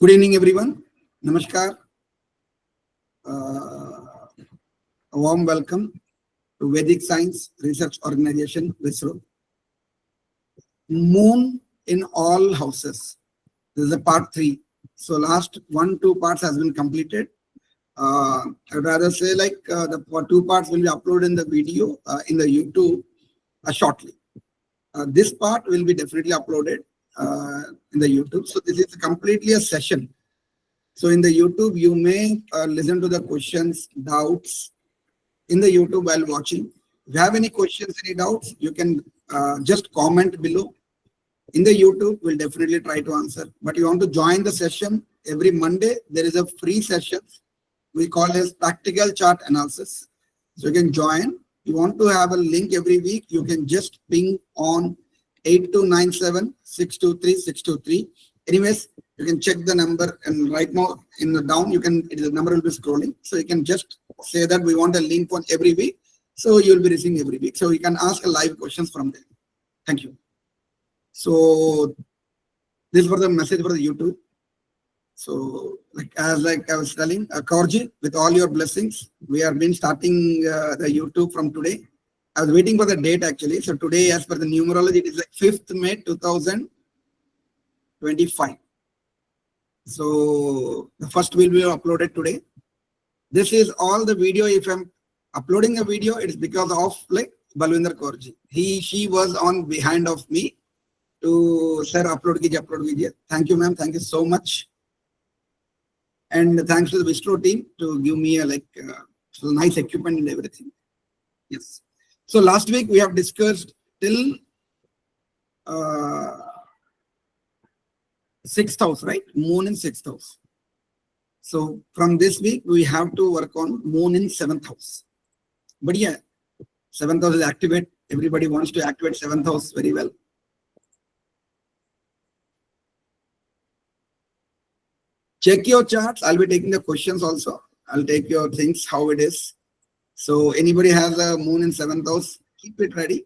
Good evening, everyone. Namaskar. A warm welcome to Vedic Science Research Organization, VSRO. Moon in all houses. This is the part 3. So last 1-2 parts has been completed. I'd rather say the 2 parts will be uploaded in the video in the YouTube shortly. This part will be definitely uploaded in the YouTube. So this is completely a session. So in the YouTube, you may listen to the questions, doubts in the YouTube while watching. If you have any questions, any doubts, you can just comment below. In the YouTube, we'll definitely try to answer. But you want to join the session every Monday, there is a free session we call as practical chart analysis. So you can join. You want to have a link every week, you can just ping on 8297-623-623. Anyways, you can check the number, and right now in the down, the number will be scrolling. So you can just say that we want a link on every week. So you'll be receiving every week. So you can ask a live questions from there. Thank you. So this was the message for the YouTube. So as I was telling, Kaurji, with all your blessings, we have been starting the YouTube from today. I was waiting for the date actually. So today, as per the numerology, it is like 5th May 2025. So the first will be uploaded today. This is all the video. If I'm uploading a video, it's because of Balwinder Kaurji. She was on behind of me to sir upload kijiye. Thank you, ma'am. Thank you so much. And thanks to the VSRO team to give me a nice equipment and everything. Yes. So last week we have discussed till 6th house, right? Moon in 6th house. So from this week we have to work on moon in 7th house. But yeah, 7th house is activate. Everybody wants to activate 7th house very well. Check your charts. I'll be taking the questions also. I'll take your things, how it is. So anybody has a moon in 7th house, keep it ready.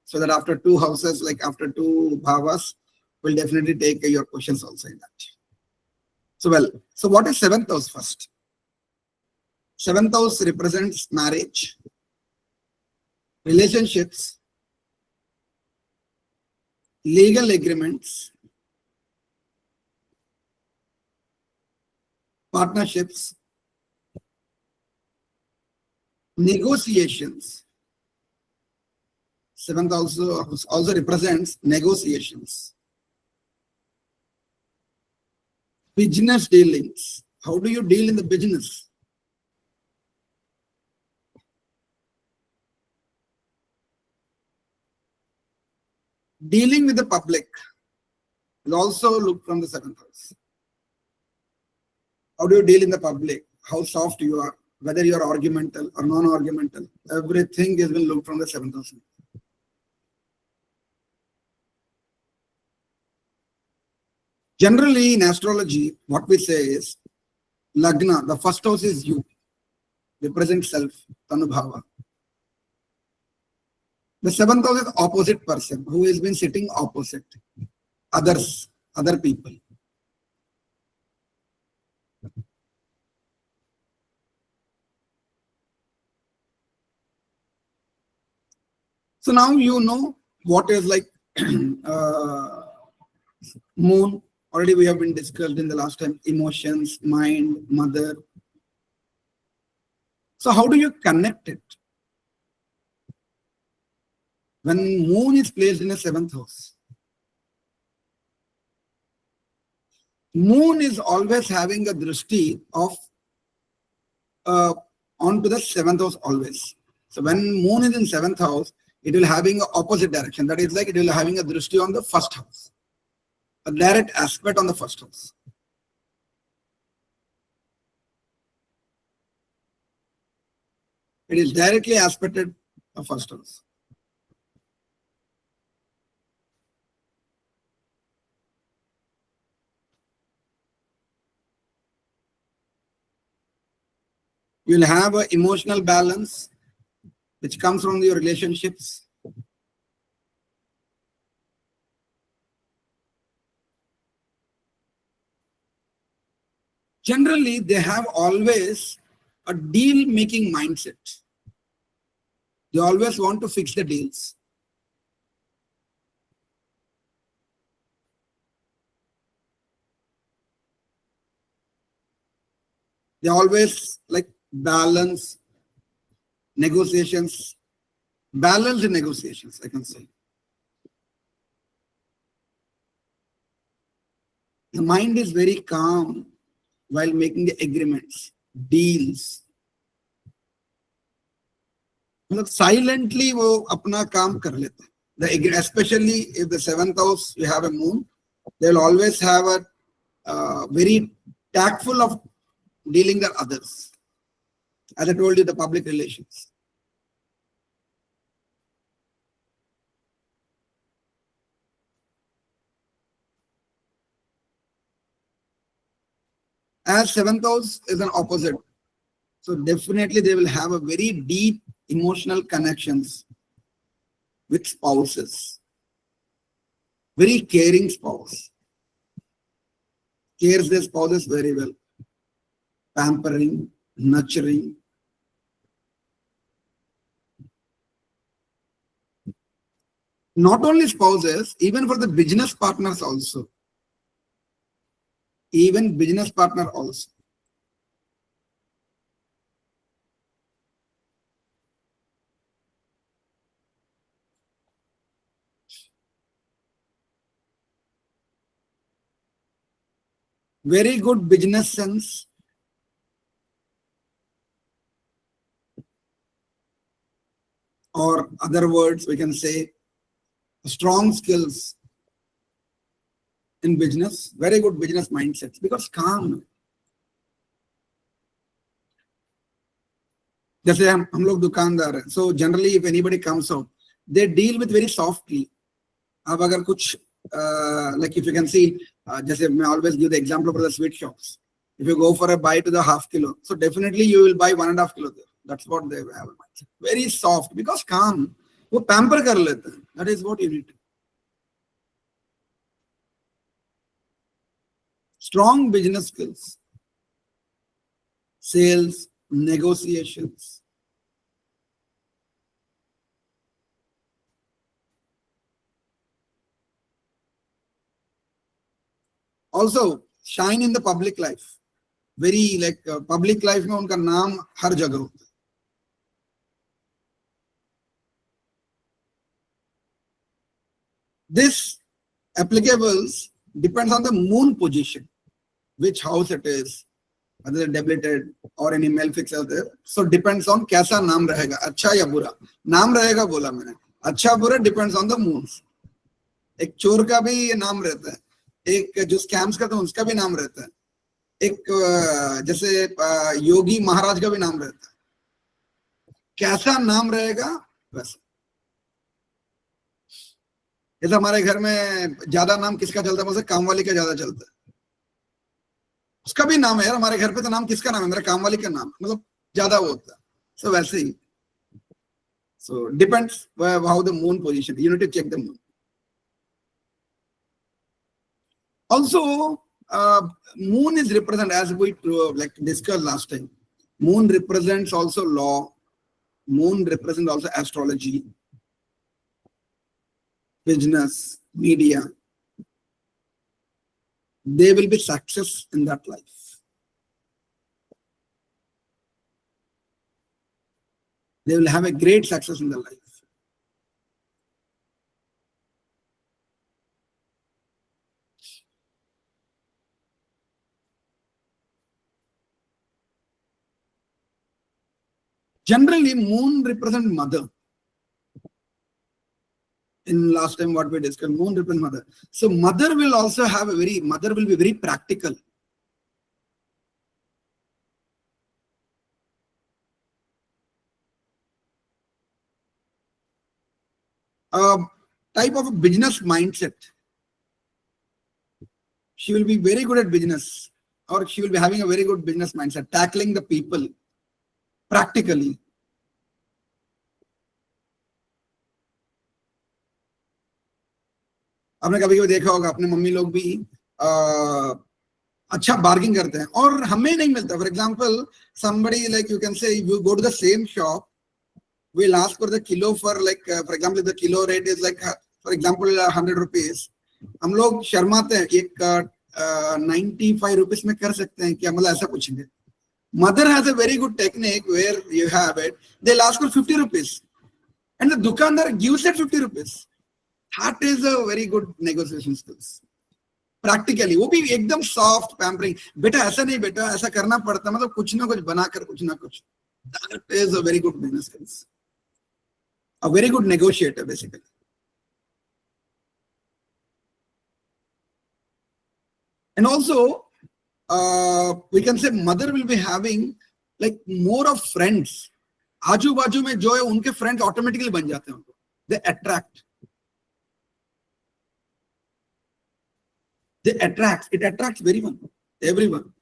So that after 2 houses, after 2 bhavas, we'll definitely take your questions also in that. So what is 7th house first? 7th house represents marriage, relationships, legal agreements, partnerships, negotiations. 7th also represents negotiations. Business dealings. How do you deal in the business? Dealing with the public will also look from the 7th house. How do you deal in the public? How soft you are, whether you are argumental or non-argumental. Everything is will look from the 7th house. Generally, in astrology, what we say is Lagna, the first house is you, represents self, Tanubhava. The 7th house is opposite person who has been sitting opposite, others, other people. So now you know what is moon. Already we have been discussed in the last time, emotions, mind, mother. So how do you connect it? When moon is placed in a 7th house, moon is always having a drishti of onto the 7th house always. So when moon is in 7th house, it will having an opposite direction. That is it will having a drishti on the 1st house. A direct aspect on the 1st house. It is directly aspected of 1st house. You'll have an emotional balance which comes from your relationships. Generally, they have always a deal-making mindset. They always want to fix the deals. They always like balanced negotiations, I can say. The mind is very calm while making the agreements, deals. मतलब silently वो अपना काम कर लेते हैं. Especially if the seventh house you have a moon, they will always have a very tactful of dealing with others. As I told you, the public relations. As seventh house is an opposite, so definitely they will have a very deep emotional connections with spouses. Very caring spouse. Cares their spouses very well. Pampering, nurturing. Not only spouses, even for the business partners also. Even business partner also. Very good business sense. Or other words, we can say strong skills in business, very good business mindset because calm. जैसे हम लोग दुकानदार हैं, so generally if anybody comes out, they deal with very softly. अब अगर कुछ like if you can see, जैसे मैं always give the example for the sweet shops. If you go for a buy to the half kilo, so definitely you will buy 1.5 kilo there. That's what they have. Very soft because calm. वो pamper कर लेते हैं. That is what you need. Strong business skills, sales, negotiations. Also, shine in the public life. Very like public life में उनका नाम हर जगह होता है. This applicables depends on the moon position, which house it is, whether debilitated or any malefics are there. So depends on कैसा नाम रहेगा, अच्छा या बुरा. नाम रहेगा बोला मैंने. अच्छा बुरा depends on the moons. एक चोर का भी नाम रहता है, एक जो स्कैम्स करते हैं उसका भी नाम रहता है, एक जैसे योगी महाराज का भी नाम रहता है. कैसा नाम रहेगा वैसा. जैसे हमारे घर में ज्यादा नाम किसका चलता है, मुझे कामवाली का ज्यादा चलता है. उसका भी नाम है यार, हमारे घर पे तो नाम किसका नाम है, मेरा कामवाली का नाम, मतलब ज्यादा वो होता है. सो वैसे ही. So depends how the moon position. You need to check the moon. Also, moon is represent as we like discussed last time. Moon represents also law. Moon represents also astrology, business, media. They will be success in that life. They will have a great success in their life. Generally, moon represents mother. In last time what we discussed, moon represents mother. So mother will also have mother will be very practical. Type of a business mindset. She will be very good at business, or she will be having a very good business mindset, tackling the people practically. आपने कभी कभी देखा होगा, अपने mummy लोग भी अच्छा barging करते हैं और हमें नहीं मिलता. For example somebody like you can say you go to the same shop, we'll ask for the kilo for like for example the kilo rate is like for example 100 rupees. हम लोग शर्माते हैं एक 95 rupees में कर सकते हैं क्या, मतलब ऐसा पूछेंगे. Mother has a very good technique where you have it, they'll ask for 50 rupees and the dukandar gives that 50 rupees. That is a very good negotiation skills. Practically वो भी एकदम सॉफ्ट पैम्परिंग. बेटा ऐसा नहीं, बेटा ऐसा करना पड़ता, मतलब कुछ ना कुछ बनाकर कुछ ना कुछ. That is a very good business skills. A very good negotiator basically. And also we can say mother will be having like more of friends. आजू बाजू में जो है उनके फ्रेंड्स ऑटोमेटिकली बन जाते हैं उनको. They attract. It attracts everyone.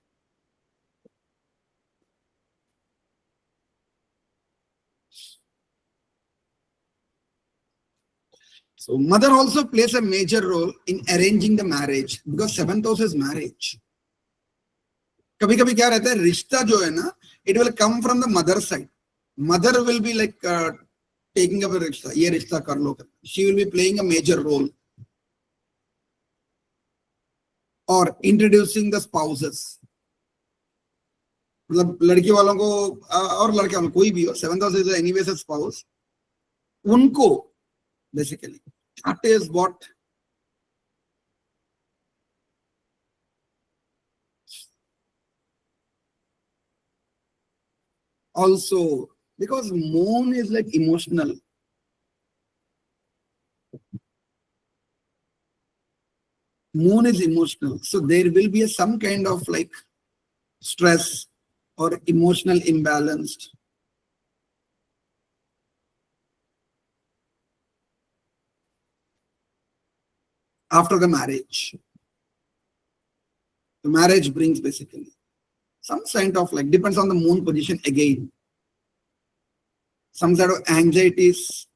So mother also plays a major role in arranging the marriage because seventh house is marriage. कभी कभी क्या रहता है, रिश्ता जो है ना, it will come from the mother side. Mother will be like taking up a रिश्ता, ये रिश्ता कर लो. She will be playing a major role. और introducing the spouses. मतलब लड़की वालों को और लड़के वालों कोई भी हो, seventh house is anyways a spouse, उनको basically that is what also because moon is like emotional. Moon is emotional, so there will be some kind of like stress or emotional imbalance. After the marriage brings basically some kind of like, depends on the moon position again, some sort of anxieties,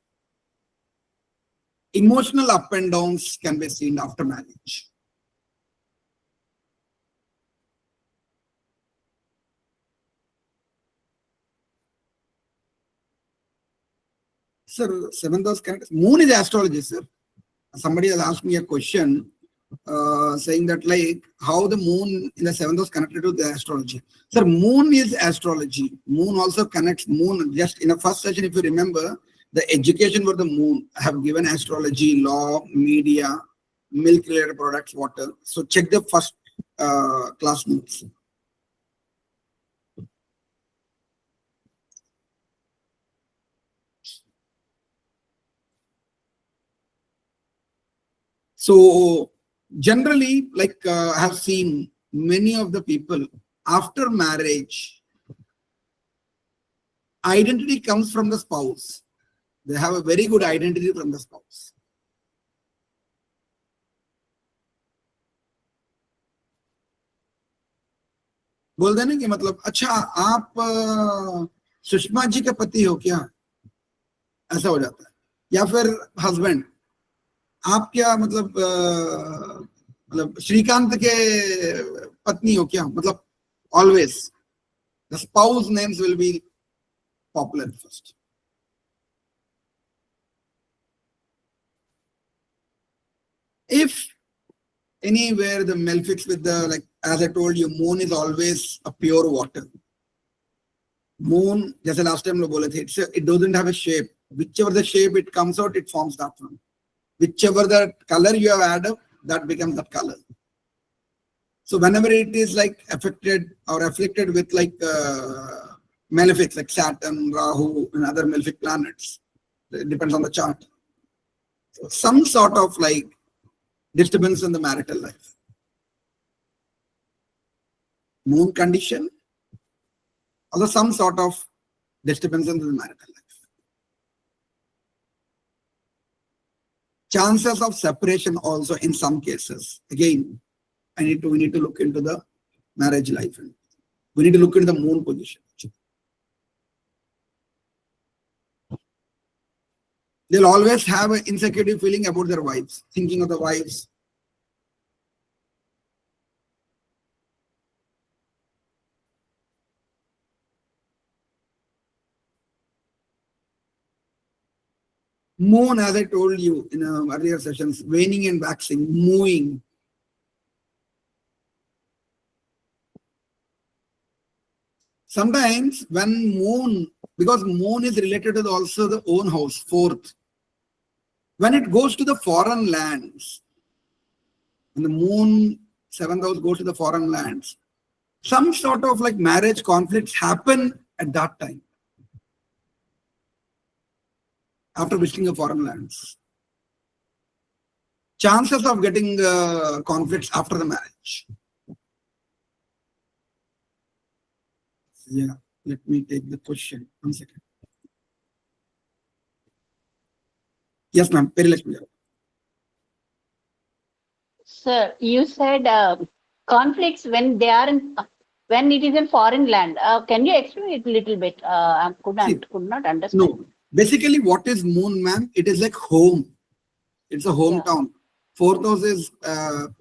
emotional up and downs can be seen after marriage. Sir, seventh house characters. Moon is astrology, sir. Somebody has asked me a question saying that like how the moon in the seventh house connected to the astrology. Sir, moon is astrology. Moon also connects. Moon, just in the first session, if you remember, the education for the moon, I have given astrology, law, media, milk related products, water. So check the first class notes. So generally, like I have seen many of the people after marriage, identity comes from the spouse. They have a very good identity from the spouse. बोल देना कि मतलब अच्छा आप सुषमा जी के पति हो क्या, ऐसा हो जाता है. या फिर हस्बैंड, आप क्या मतलब श्रीकांत के पत्नी हो क्या, मतलब always the spouse names will be popular first. If anywhere the malefics with the, like as I told you, moon is always a pure water. Moon, जैसे last time लोग बोले थे, it doesn't have a shape. Whichever the shape it comes out, it forms that one. Whichever the color you have added, that becomes that color. So whenever it is like affected or afflicted with like malefics like Saturn, Rahu, and other malefic planets, it depends on the chart. So some sort of like disturbance in the marital life. Moon condition, also some sort of disturbance in the marital life. Chances of separation also in some cases. Again, we need to look into the marriage life. We need to look into the moon position. They'll always have an insecurity feeling about their wives, thinking of the wives. Moon, as I told you in earlier sessions, waning and waxing, moving. Sometimes when moon, because moon is related to also the own house, fourth, when it goes to the foreign lands, when the moon, seventh house goes to the foreign lands, some sort of like marriage conflicts happen at that time after visiting a foreign lands. Chances of getting conflicts after the marriage. Yeah, let me take the question. 1 second. Yes, ma'am. Very Lakshmi. Sir, you said conflicts when they are in, when it is in foreign land. Can you explain it a little bit? I could not understand. No, basically what is moon, ma'am? It is like home. It's a hometown. Yeah. Fourth house is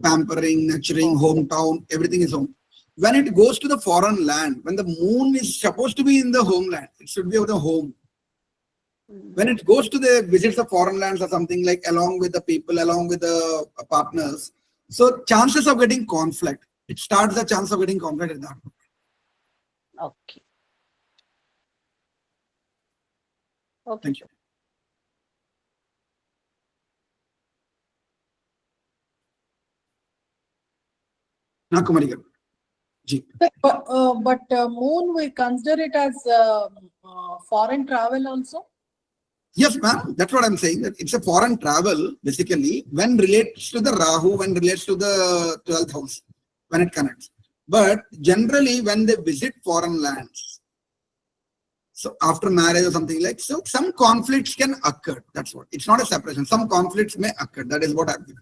pampering, nurturing, hometown. Everything is home. When it goes to the foreign land, when the moon is supposed to be in the homeland, it should be of the home. When it goes to the visits of foreign lands or something like along with the people, along with the partners, so chances of getting conflict, it starts the chance of getting conflict at that point. Okay. Okay. Thank you. Nakumari. But moon, we consider it as foreign travel also? Yes, ma'am. That's what I'm saying. That it's a foreign travel, basically, when relates to the Rahu, when relates to the 12th house, when it connects. But generally, when they visit foreign lands, so after marriage or something like, so some conflicts can occur. That's what. It's not a separation. Some conflicts may occur. That is what happens.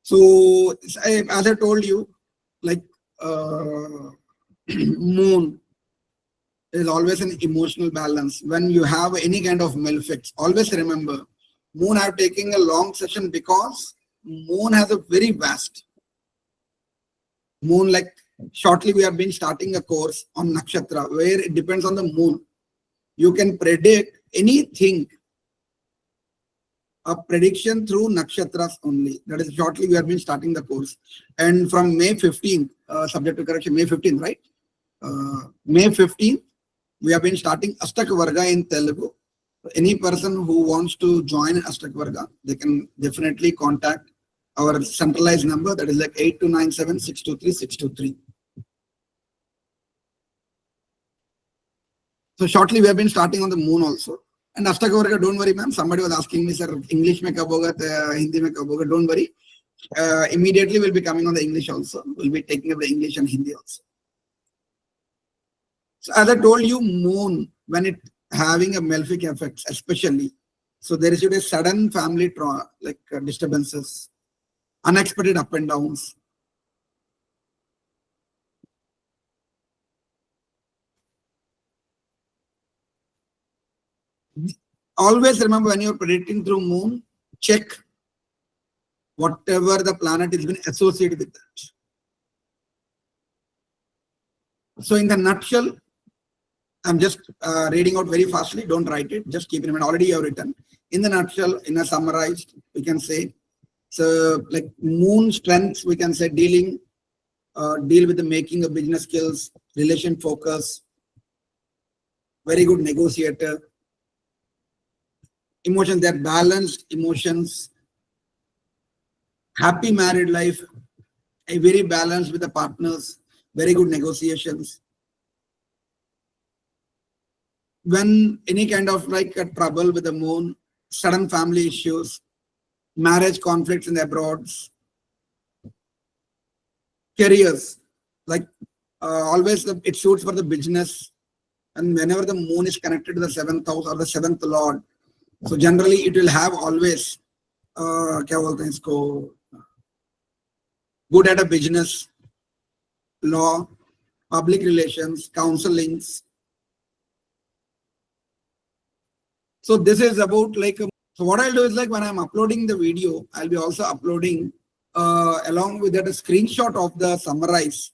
So, as I told you, like moon is always an emotional balance. When you have any kind of malefics, always remember, moon I have taken a long session because moon has a very vast. Moon, like shortly we have been starting a course on nakshatra where it depends on the moon. You can predict anything. A prediction through nakshatras only. That is shortly we have been starting the course. And from May 15th, subject to correction, May 15th, right? May 15th, we have been starting Astak Varga in Telugu. Any person who wants to join Astak Varga, they can definitely contact our centralized number, that is like 8297-623-623. So shortly we have been starting on the moon also. And Astak Varga, don't worry, ma'am. Somebody was asking me, sir, English mein kab hoga, Hindi mein kab hoga. Don't worry. Immediately we'll be coming on the English also. We'll be taking up the English and Hindi also. So as I told you, moon, when it having a malefic effect, especially, so there is a sudden family trauma, like disturbances, unexpected up and downs. Always remember when you're predicting through moon, check whatever the planet is been associated with that. So in the nutshell, I'm just reading out very fastly. Don't write it. Just keep it in mind. Already you have written. In the nutshell, in a summarized, we can say, so like moon strengths, we can say deal with the making of business skills, relation focus, very good negotiator. Emotions, they're balanced emotions, happy married life, a very balanced with the partners, very good negotiations. When any kind of like a trouble with the moon, sudden family issues, marriage conflicts in the abroads, careers, like always it suits for the business. And whenever the moon is connected to the 7th house or the 7th lord, so generally it will have always good at a business, law, public relations, counselings. So this is about like, so what I'll do is like when I'm uploading the video, I'll be also uploading along with that a screenshot of the summarize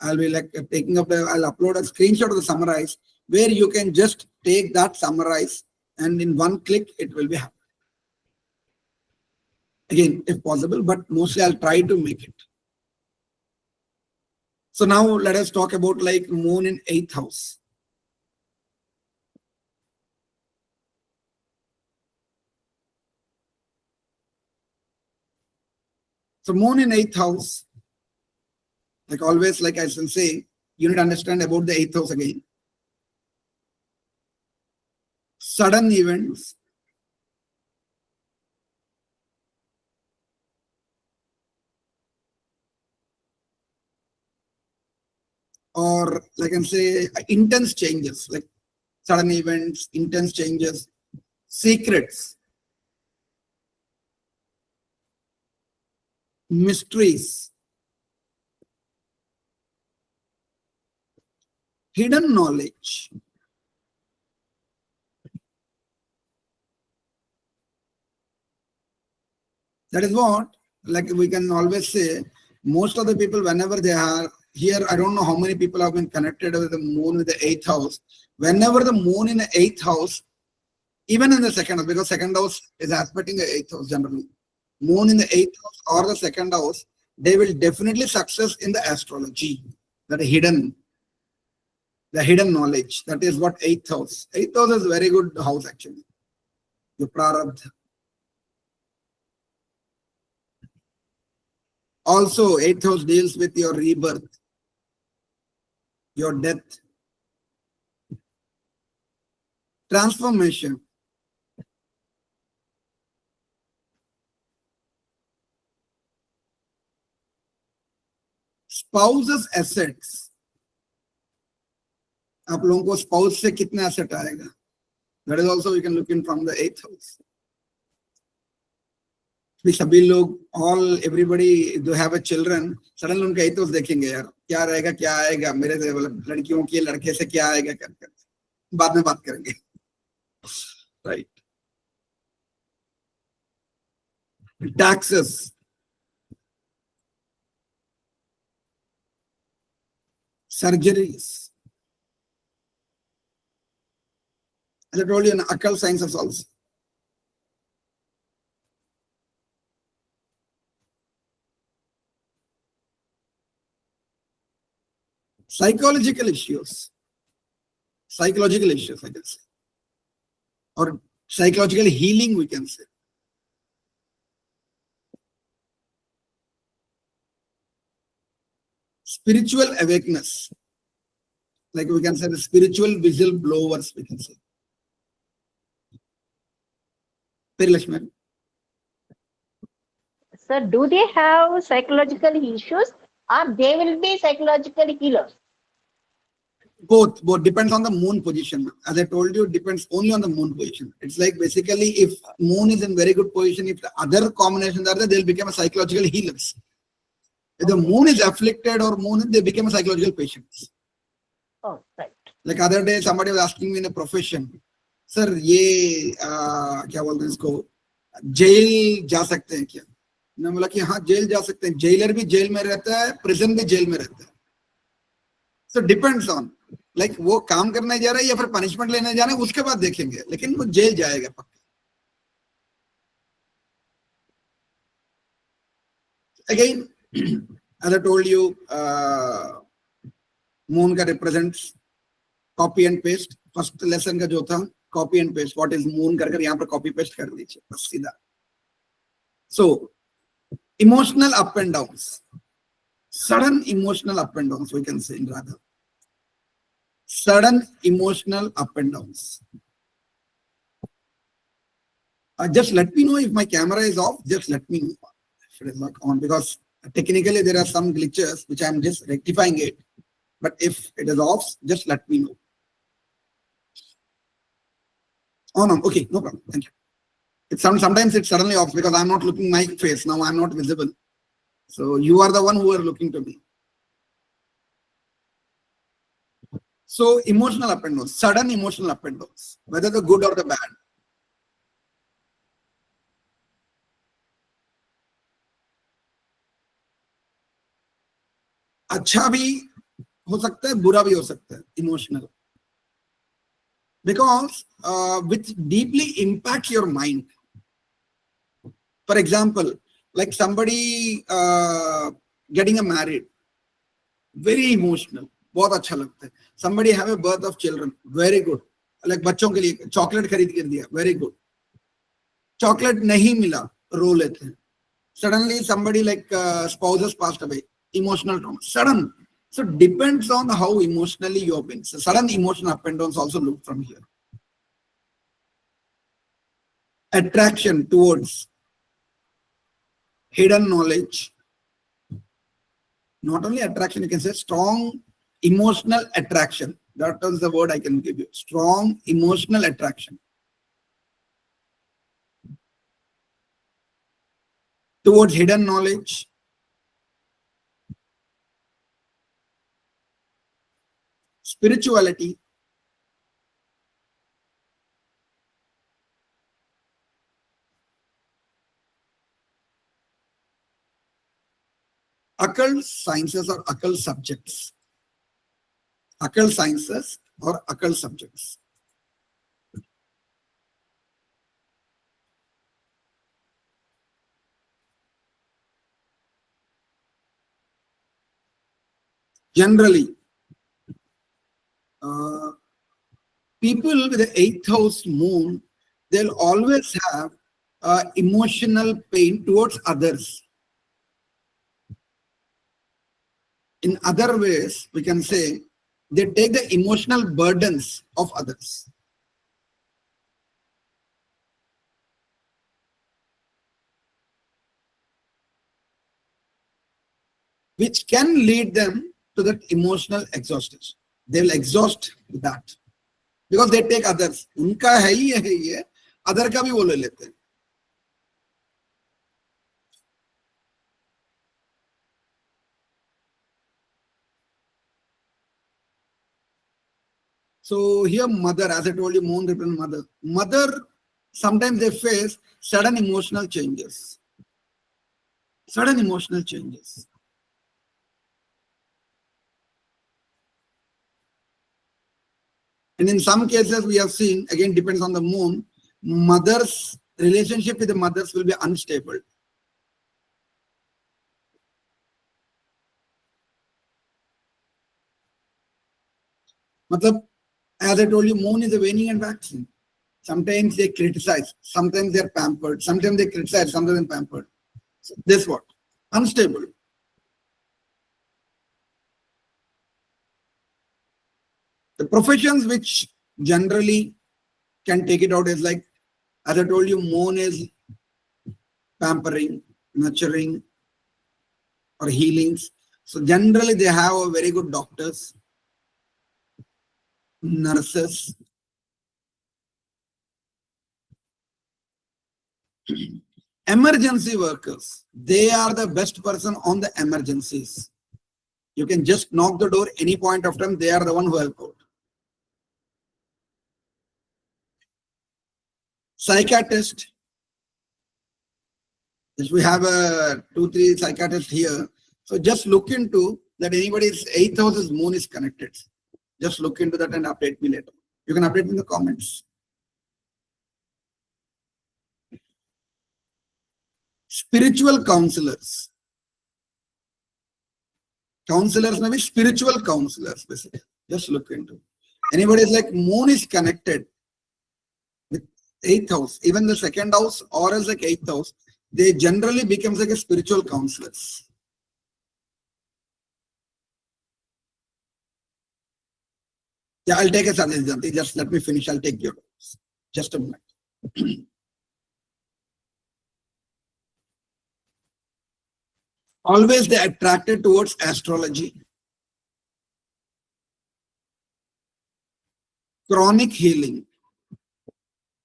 I'll be like taking up I'll upload a screenshot of the summarize where you can just take that summarize and in one click it will be happening. Again, if possible, but mostly I'll try to make it. So now let us talk about like moon in 8th house. So moon in 8th house, like always, like I shall say, you need to understand about the 8th house again. Sudden events, or like I can say intense changes, like sudden events, intense changes, secrets, mysteries, hidden knowledge. That is what, like we can always say, most of the people, whenever they are here, I don't know how many people have been connected with the moon with the 8th house. Whenever the moon in the 8th house, even in the 2nd house, because 2nd house is aspecting the 8th house generally. Moon in the 8th house or the 2nd house, they will definitely success in the astrology. That hidden, the hidden knowledge. That is what 8th house. 8th house is very good house actually. The prarabdha. Also, 8th house deals with your rebirth, your death, transformation, spouse's assets. आप लोगों को spouse से कितना asset आएगा? That is also you can look in from the 8th house. सभी लोग all everybody do have a children, suddenly उनका 8th house देखेंगे यार क्या रहेगा क्या आएगा मेरे से लड़कियों के लड़के से क्या आएगा कर बाद में बात करेंगे, right? Taxes, surgeries. As I told you, in occult sciences also. Psychological issues, I can say, or psychological healing, we can say. Spiritual awakeness, like we can say the spiritual whistleblowers, we can say. Lakshmi. Sir, do they have psychological issues or they will be psychological healers? Both depends on the moon position. As I told you, it depends only on the moon position. It's like basically if moon is in very good position, if the other combinations are there, they'll become a psychological healers. If the moon is afflicted or moon, they become a psychological patients. Oh, right. Like other day, somebody was asking me in a profession, sir, ये क्या बोलते हैं इसको, jail जा सकते हैं क्या? मैं बोला कि हाँ जेल जा सकते हैं, जेलर भी जेल में रहता है, प्रिजन भी जेल में रहता है. So depends on, like वो काम करने जा रहा है या फिर पनिशमेंट लेने जा रहा है, उसके बाद देखेंगे, लेकिन वो जेल जाएगा पक्का. Again, as I told you, moon का represents copy and paste. First lesson का जो था copy and paste. What is moon कर यहाँ पर copy paste कर दीजिए बस सीधा. So emotional up and downs, sudden emotional up and downs, we can say in rather. Sudden emotional up and downs. Just let me know if my camera is off. Just let me know if it is not on, because technically there are some glitches which I am just rectifying it. But if it is off, just let me know. Oh no, okay, no problem. Thank you. Sometimes it's suddenly off because I'm not looking my face. Now I'm not visible. So you are the one who are looking to me. So emotional up and downs, sudden emotional up and downs, whether the good or the bad. अच्छा भी हो सकता है, बुरा भी हो सकता है, emotional. Because which deeply impacts your mind. For example, like somebody getting a married, very emotional, बहुत अच्छा लगता है. Somebody have a birth of children, very good. Like बच्चों के लिए चॉकलेट खरीद कर दिया, very good. चॉकलेट नहीं मिला, रो लेते हैं. Suddenly somebody like spouses passed away, emotional trauma, sudden. So depends on how emotionally you have been. So sudden emotional up and downs also look from here. Attraction towards hidden knowledge. Not only attraction, you can say strong emotional attraction. That is the word I can give you. Strong emotional attraction towards hidden knowledge, spirituality, occult sciences or occult subjects. Occult sciences or occult subjects. Generally, people with the 8th house moon, they'll always have emotional pain towards others. In other ways, we can say they take the emotional burdens of others. Which can lead them to that emotional exhaustion. They will exhaust that. Because they take others. उनका है ये, other का भी वो ले लेते हैं. So here mother, as I told you, moon represents mother. Mother, sometimes they face sudden emotional changes. Sudden emotional changes. And in some cases we have seen, again depends on the moon, mother's relationship with the mothers will be unstable. Matlab, as I told you, moon is a waning and waxing. Sometimes they criticize, sometimes they're pampered, sometimes they criticize, sometimes they're pampered. So this what? Unstable. The professions which generally can take it out is like, as I told you, moon is pampering, nurturing, or healings. So generally they have a very good doctors, nurses, emergency workers. They are the best person on the emergencies. You can just knock the door any point of time. They are the one who help out. Psychiatrist. If we have a 2-3 psychiatrists here, so just look into that. Anybody's 8th house's moon is connected. Just look into that and update me later. You can update me in the comments. Spiritual counselors. Counselors may be spiritual counselors, basically. Just look into. Anybody is like moon is connected with 8th house, even the 2nd house or else like 8th house, they generally becomes like a spiritual counselors. Yeah, I'll take a suggestion. Just let me finish. I'll take your notes. Just a moment. Always they attracted towards astrology, chronic healing.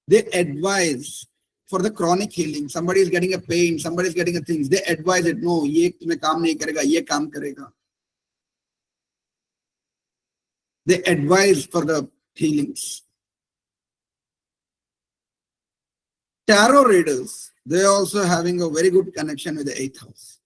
They advise for the chronic healing. Somebody is getting a pain, somebody is getting a thing. They advise it. No, ये तुम्हें काम नहीं करेगा, ये काम करेगा. They advise for the healings. Tarot readers, they are also having a very good connection with the 8th house.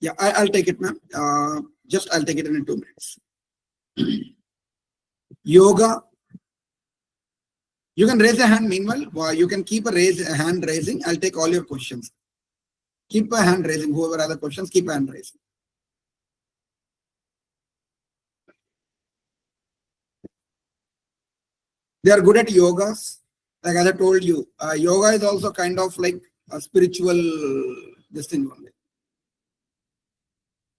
Yeah, I'll take it, ma'am. I'll take it in 2 minutes. Yoga. You can raise a hand meanwhile. You can keep a hand raising. I'll take all your questions. Keep a hand raising. Whoever has the questions, keep a hand raising. They are good at yogas. Like as I told you, yoga is also kind of like a spiritual this thing only.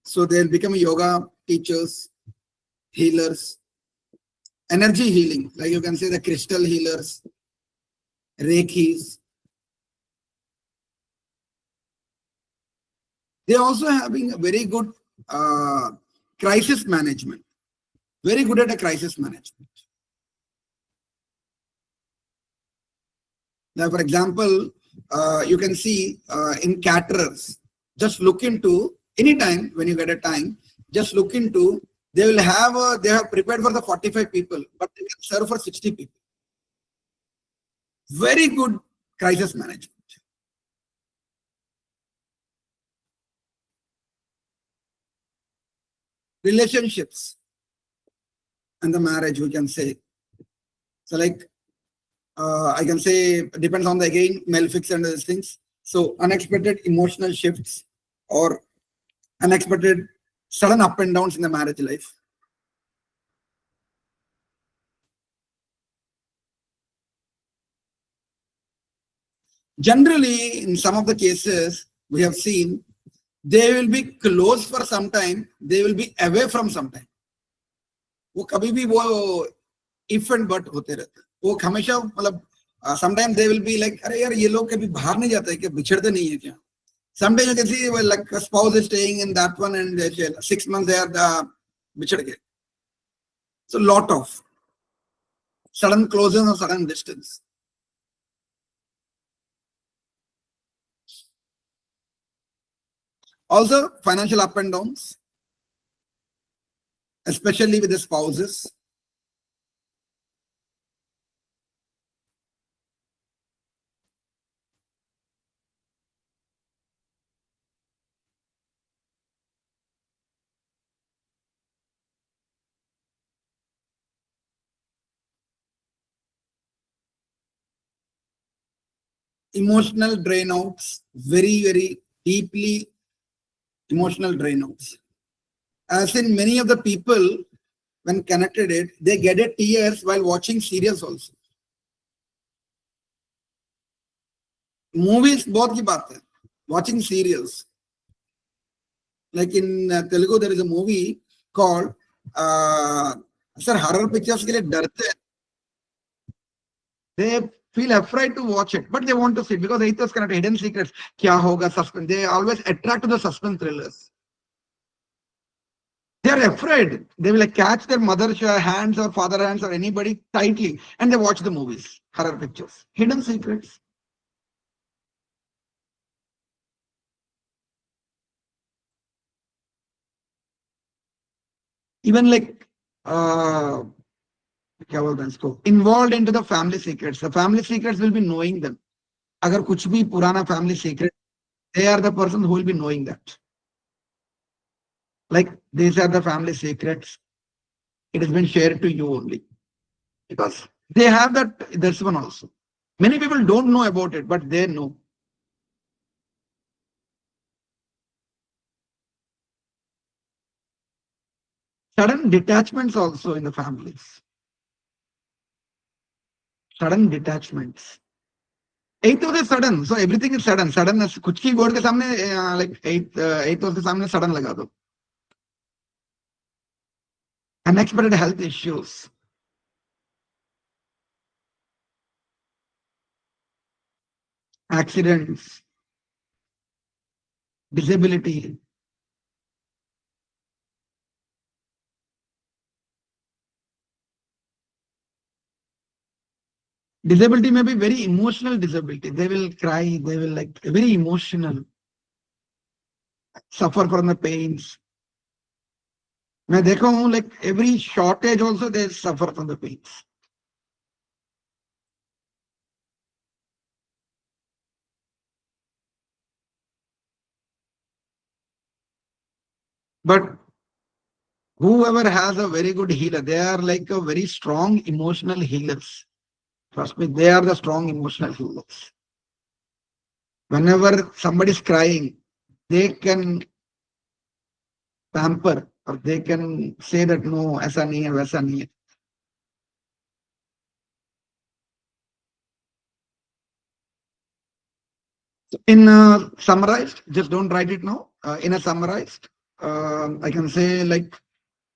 So they'll become yoga teachers, healers, energy healing. Like you can say the crystal healers, Reikis. They're also having a very good crisis management. Very good at a crisis management. Now, for example, you can see in caterers, just look into anytime when you get a time, just look into, they have prepared for the 45 people, but they can serve for 60 people. Very good crisis management. Relationships and the marriage, we can say. So like, I can say, depends on the, again, malefics and these things. So unexpected emotional shifts or unexpected sudden up and downs in the marriage life. Generally, in some of the cases, we have seen they will be close for some time, they will be away from some time. वो कभी भी वो if and but होते रहते हैं. वो हमेशा मतलब sometimes they will be like अरे यार ये लोग कभी बाहर नहीं जाते क्या बिछड़ते नहीं है क्या. Sometimes you can see well, like a spouse is staying in that one and 6 months they are बिछड़ गए. So lot of sudden closeness or sudden distance. Also financial up and downs, especially with the spouses. Emotional drain outs, very, very deeply emotional drain outs. As in many of the people, when connected it, they get a tears while watching serials also. Movies, बहुत की बात है. Watching serials. Like in Telugu, there is a movie called, sir, horror pictures के लिए डरते हैं. They feel afraid to watch it, but they want to see it because ethos connect hidden secrets. क्या होगा suspense? They always attract to the suspense thrillers. They are afraid. They will like catch their mother's hands or father hands or anybody tightly and they watch the movies, horror pictures. Hidden secrets. Even like, क्या बोलते हैं इसको, involved into the family secrets. The family secrets will be knowing them. अगर कुछ भी पुराना family secret, they are the person who will be knowing that. Like these are the family secrets. It has been shared to you only because they have that. This one also. Many people don't know about it, but they know. Sudden detachments also in the families. Sudden detachments. Eighth was sudden, so everything is sudden. Suddenness. कुछ की board के सामने like eighth was के सामने sudden लगा दो. Unexpected health issues. Accidents. Disability. Disability may be very emotional disability. They will cry, they will like very emotional. Suffer from the pains. मैं देखा हूँ like every shortage also they suffer from the pains. But whoever has a very good healer, they are like a very strong emotional healers. Trust me, they are the strong emotional healers. Whenever somebody is crying, they can pamper or they can say that no, aisa nahi hai, waisa nahi hai. So in summarized, just don't write it now. In a summarized, I can say like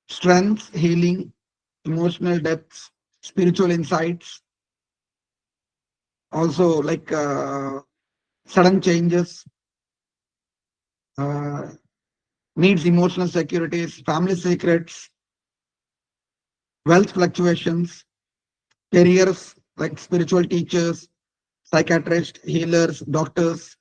strength, healing, emotional depths, spiritual insights, also like sudden changes, needs emotional securities, family secrets, wealth fluctuations, careers like spiritual teachers, psychiatrists, healers, doctors.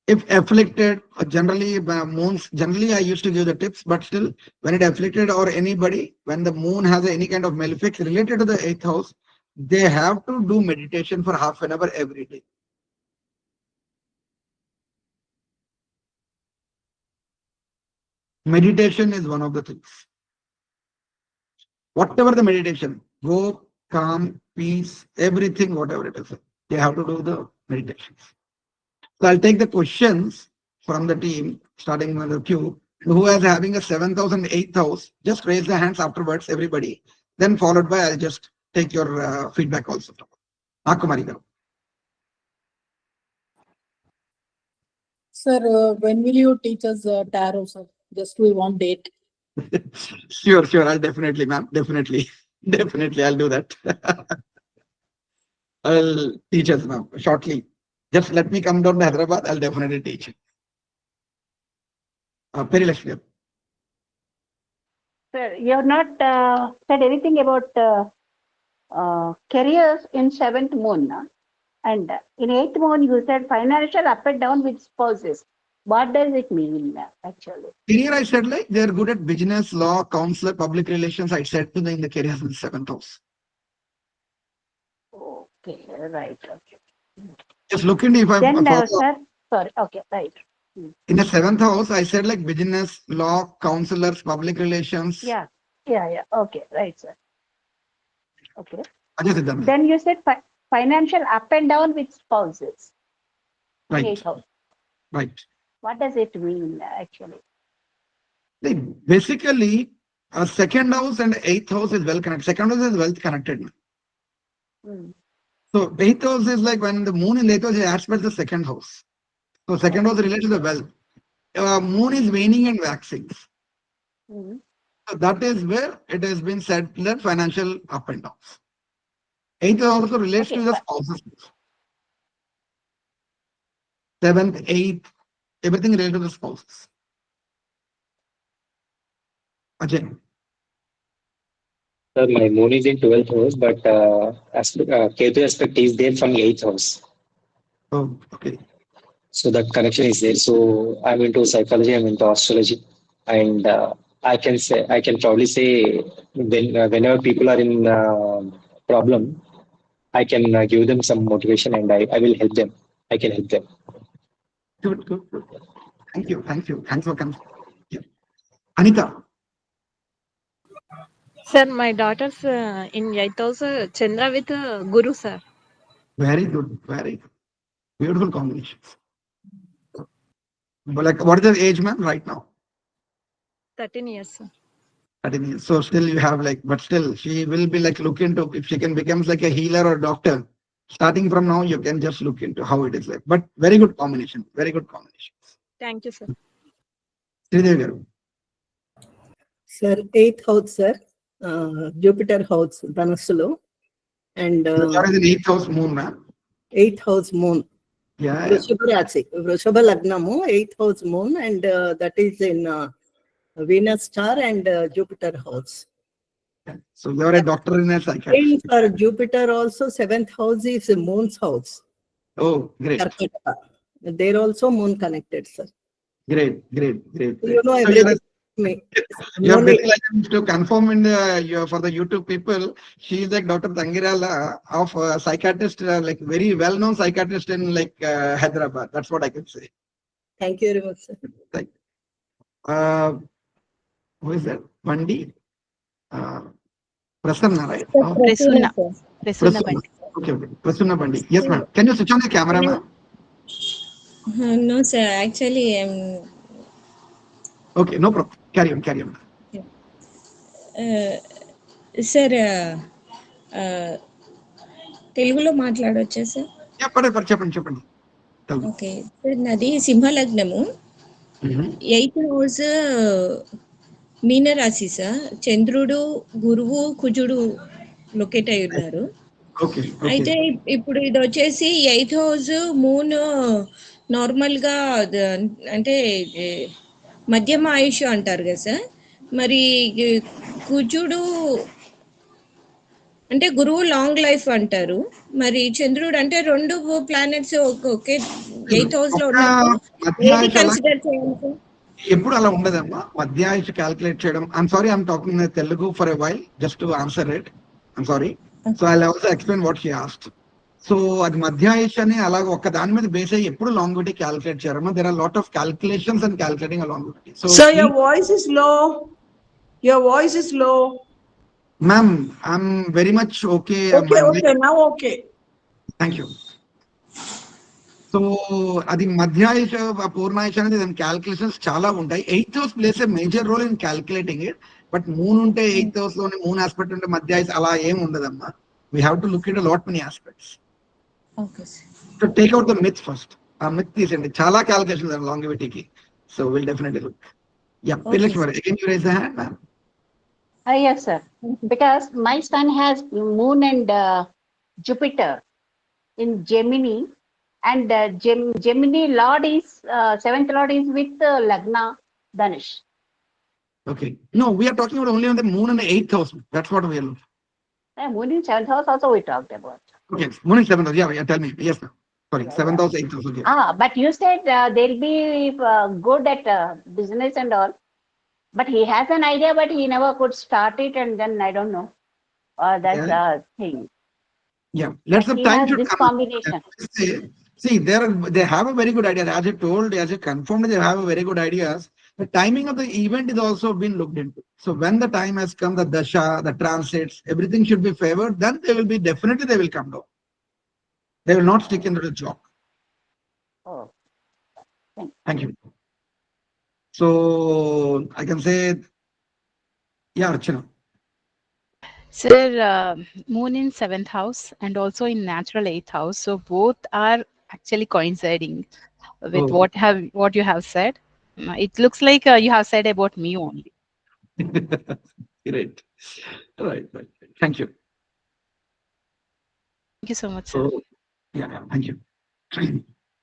If afflicted, generally moons, generally I used to give the tips, but still when it afflicted or anybody, when the moon has any kind of malefics related to the eighth house, they have to do meditation for half an hour every day. Meditation is one of the things. Whatever the meditation, go, calm, peace, everything, whatever it is, they have to do the meditations. So I'll take the questions from the team, starting with the queue. Who is having a 7th house and 8th house, just raise the hands afterwards, everybody. Then followed by, I'll just take your feedback also. Kumari garu. Sir, when will you teach us tarot, sir? Just we want date. Sure, I'll definitely, ma'am. Definitely, I'll do that. I'll teach us, ma'am, shortly. Just let me come down to Hyderabad. I'll definitely teach. Peri Lakshmi. Sir, you have not said anything about careers in seventh moon. And in eighth moon, you said financial up and down with spouses. What does it mean actually? Career, I said like they're good at business, law, counselor, public relations. I said to them in the careers in the 7th house. Okay, right. Okay. Just look into if Then, I sir, sorry. Okay, right. in the 7th house, I said like business, law, counselors, public relations. Yeah. Okay, right, sir. Okay. Ajay Siddhant. Then you said financial up and down with spouses. Right. Eighth house. Right. What does it mean actually? Basically, 2nd house and 8th house is well connected. 2nd house is wealth connected. So 8th house is like when the moon in 8th house is aspect the 2nd house. So 2nd house related to the wealth. Moon is waning and waxing. So that is where it has been said that financial up and downs. 8th also relates to the spouses. 7th, 8th, everything related to the spouses. Ajay. Sir, my moon is in 12th house, but Ketu aspect is there from 8th house. Oh, okay. So that connection is there. So I'm into psychology, I'm into astrology, and I can probably say whenever people are in problem, I can give them some motivation, and I will help them. I can help them. Good. Thank you. Thanks for coming. Yeah. Anita. Sir, my daughter's in 8th house, Chandra with Guru, sir. Very good. Beautiful combinations. But like, what is the age, ma'am, right now? 13 years, sir. 13 years. So still you have like, but still she will be like look into if she can becomes like a healer or doctor. Starting from now, you can just look into how it is like. But very good combination. Thank you, sir. Sridevi garu. Sir, 8th house, sir. Jupiter house, Dhanasulo. And What is the 8th house moon, ma'am? 8th house moon. Yeah. Vrishaba Lagnamu, 8th house moon, and that is in Venus star and Jupiter house. So you are a doctor in a psychiatry. For Jupiter also, 7th house is moon's house. Oh, great. Karkataka. They're also moon connected, sir. Great. You know So everything. you're getting like to confirm in the for the YouTube people. She is like Dr. Tangirala of psychiatrist, like very well-known psychiatrist in like Hyderabad. That's what I can say. Thank you very much, sir. Right. Who is that? Bandi? Prasanna, right? Oh, Prasunna. Prasunna Prasanna. Bandi. Okay. Prasanna Bandi. Yes, ma'am. Can you switch on the camera, ma'am? No, sir. Actually, I'm. Okay, no problem. Carry on, carry on. Sir తెలుగులో మాట్లాడొచ్చా sir? Yeah, చెప్పండి చెప్పండి. Tell me. Okay sir, నాది సింహలగ్నము, Mhm. 8th house మీనరాశి sir. చంద్రుడు, గురువు, కుజుడు locate అయి ఉన్నారు. Okay, okay. అయితే ఇప్పుడు ఇది వచ్చేసి 8th హౌస్ మూన్ నార్మల్గా అంటే మధ్యమ ఆయుష్ అంటారు కదా సార్. మరి కుజుడు అంటే గురువు లాంగ్ లైఫ్ అంటారు. మరి చంద్రుడు అంటే రెండు ప్లానెట్స్ ఒకే 8th హౌస్ లో ఒక్క ఉన్నప్పుడు ఏది మధ్యాయుష కన్సిడర్ చేయాలి సార్? ఎప్పుడు అలా ఉండదమ్మా. మధ్యాయుష క్యాల్కులేట్ చేయడం. I'm sorry, I'm talking in Telugu for a while just to answer it. I'm sorry. So I also explain what she asked. So అది మధ్యాయుష అని అలాగ ఒక్క దాని మీద బేస్ అయ్యి ఎప్పుడు లాంగివిటీ క్యాల్కులేట్ చేయరమ్మా. There are lot of calculations and calculating a longevity. So Sir, your voice is low. Your voice is low. Ma'am, I'm very much okay. Okay, now okay. Thank you. So అది మధ్యాయుష పూర్ణాయుష అనేది దాని calculations చాలా ఉంటాయి. 8th house place a major role in calculating it. But moon ఉంటే 8th house లోనే moon aspect ఉంటే మధ్యాయుష అలా ఏం ఉండదమ్మా. We have to look it a lot many aspects. Okay sir. So take out the myth first. ఆ myth తీసేయండి. చాలా క్యాల్కులేషన్ లాంగివిటీకి. So will definitely look. Ya, Pilleswari, again you raise the hand, ma'am. Yes, sir. Because my son has moon and Jupiter in Gemini, and Gemini Lord is 7th Lord is with Lagna Dhanush. Okay. No, we are talking about only on the moon and the 8th house. That's what we are looking. Moon in 7th house also we talked about. Okay, moon in 7th house. Yeah, tell me. Yes, ma'am. Sorry, 7th house, 8th house. Okay. But you said they'll be good at business and all. But he has an idea, but he never could start it, and then I don't know. That's the thing. Yeah, let's have He time has to this come. combination. See, they have a very good idea. As I told, as I confirmed, they have a very good ideas. The timing of the event is also been looked into. So when the time has come, the dasha, the transits, everything should be favored. Then they will be definitely they will come down. They will not stick into the job. Oh, Thank you. So I can say, yeah, Archana. Sir, moon in 7th house and also in natural 8th house. So both are actually coinciding with Oh. what you have said. It looks like you have said about me only. Great. Right. Thank you. Thank you so much, sir. So, yeah, thank you.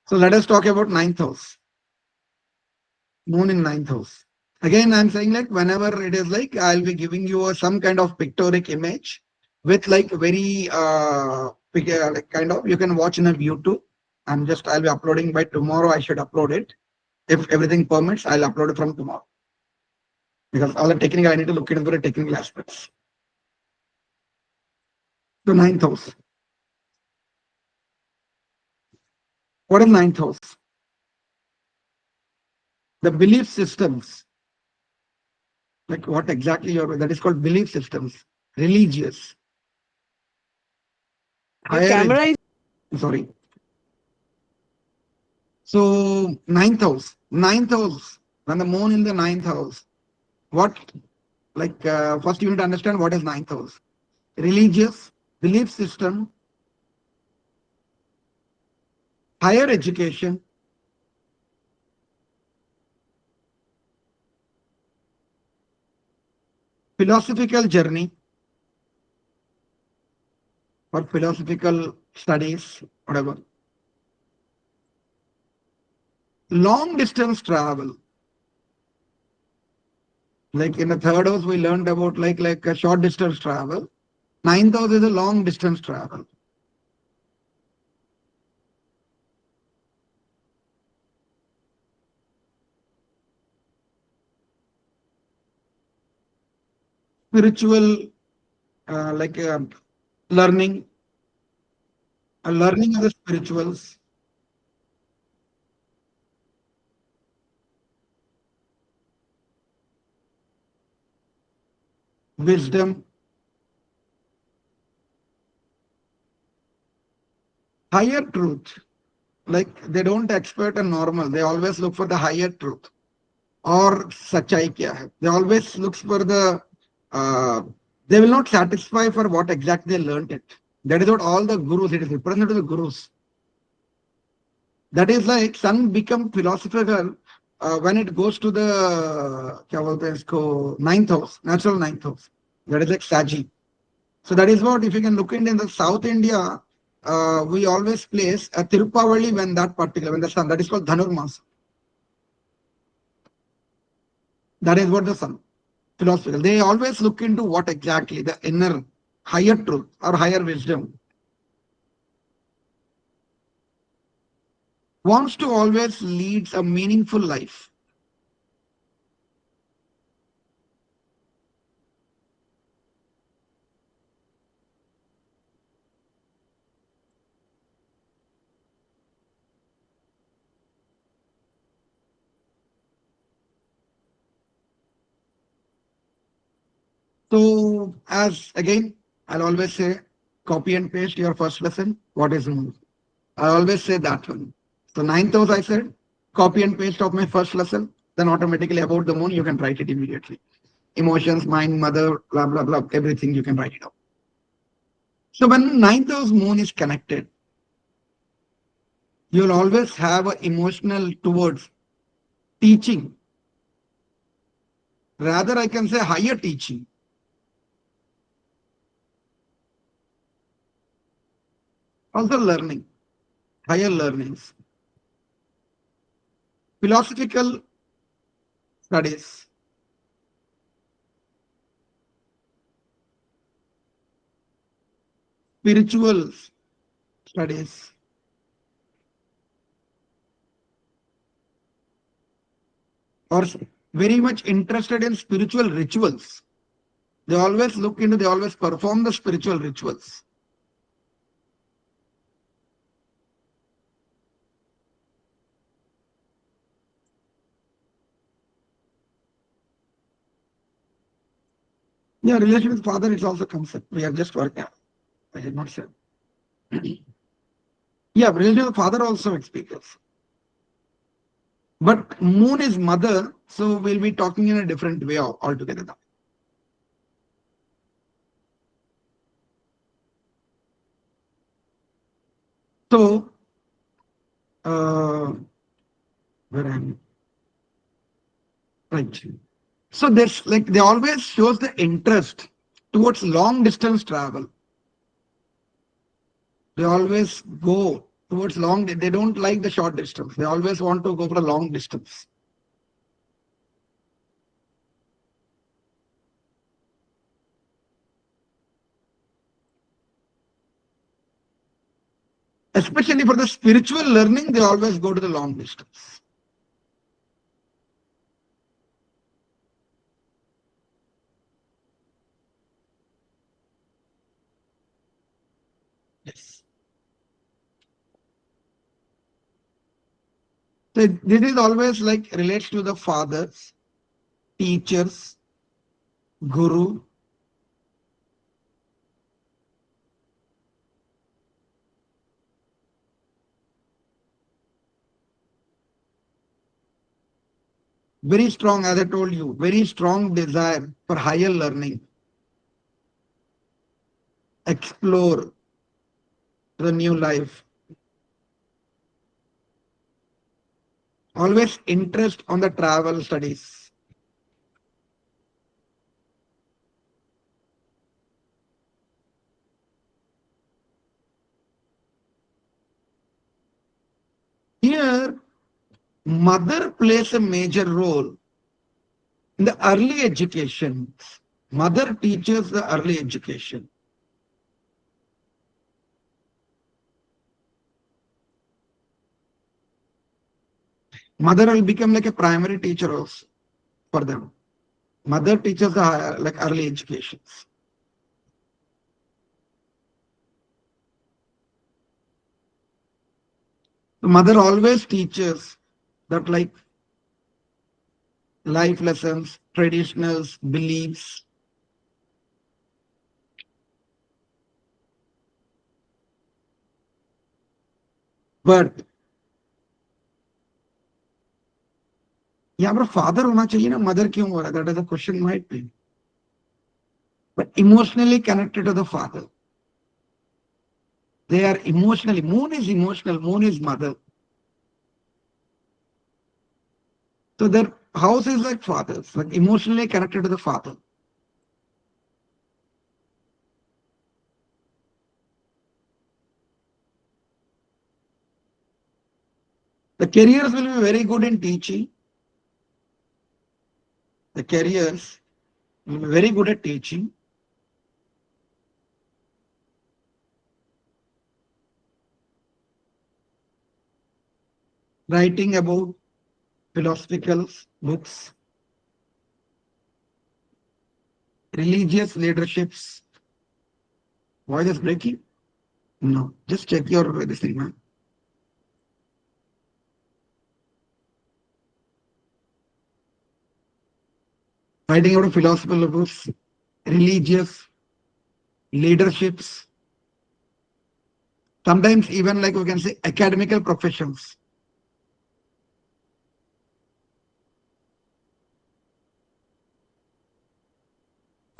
So let us talk about 9th house. Moon in 9th house. Again, I'm saying like whenever it is like I'll be giving you some kind of pictorial image with like very like kind of you can watch in a view too. I'll be uploading by tomorrow. I should upload it. If everything permits, I'll upload it from tomorrow. Because all the technical, I need to look into the technical aspects. The 9th house. What is 9th house? The belief systems. Like what exactly that is called belief systems. Religious. Your camera is. Sorry. So 9th house. 9th house. When the moon in the 9th house. What? Like first you need to understand what is 9th house. Religious, belief system, higher education, philosophical journey or philosophical studies, whatever. Long distance travel. Like in the 3rd house, we learned about like a short distance travel. 9th house is a long distance travel. Spiritual, learning, a learning of the spirituals. wisdom, higher truth. Like they don't expect a normal, they always look for the higher truth or sachai kya hai. They always look for the, they will not satisfy for what exactly they learned it. That is what all the gurus, it is represented to the gurus. That is like sun become philosophical when it goes to the kya bolte hain isko, ninth house, natural ninth house. That is like Saji. So that is what, if you can look in the South India, we always place a Tirupavali when that particular, when the sun, that is called Dhanurmasa. That is what the sun, philosophical. They always look into what exactly the inner higher truth or higher wisdom. Wants to always lead a meaningful life. So as again, I'll always say, copy and paste your first lesson. What is moon? I always say that one. So ninth house I said, copy and paste of my first lesson. Then automatically about the moon, you can write it immediately. Emotions, mind, mother, blah, blah, blah, everything you can write it out. So when ninth house moon is connected, you'll always have an emotional towards teaching. Rather, I can say higher teaching. Also learning, higher learnings. Philosophical studies. Spiritual studies. Or very much interested in spiritual rituals. They always look into, they always perform the spiritual rituals. Yeah, relation with father is also concept. We have just worked out. I did not say. Yeah, relation with father also experience. But moon is mother, so we'll be talking in a different way altogether now. So, where am I? Right. So there's like, they always shows the interest towards long distance travel. They always go towards long, they don't like the short distance. They always want to go for a long distance. Especially for the spiritual learning, they always go to the long distance. Yes. So this is always like relates to the fathers, teachers, guru. Very strong, as I told you, very strong desire for higher learning. Explore the new life. Always interest on the travel studies. Here, mother plays a major role in the early education. Mother teaches the early education. Mother will become like a primary teacher also for them. Mother teaches the like early educations. The mother always teaches that like life lessons, traditionals, beliefs. But यहाँ पर father होना चाहिए ना, mother क्यों हो रहा है? That is a question might be. But emotionally connected to the father. They are emotionally. Moon is emotional. Moon is mother. So their house is like fathers, like emotionally connected to the father. The careers will be very good in teaching. The careers will be very good at teaching. Writing about philosophical books, religious leaderships. Voice is breaking? No, just check your this thing, man. Writing about philosophical books, religious leaderships, sometimes even like we can say academical professions.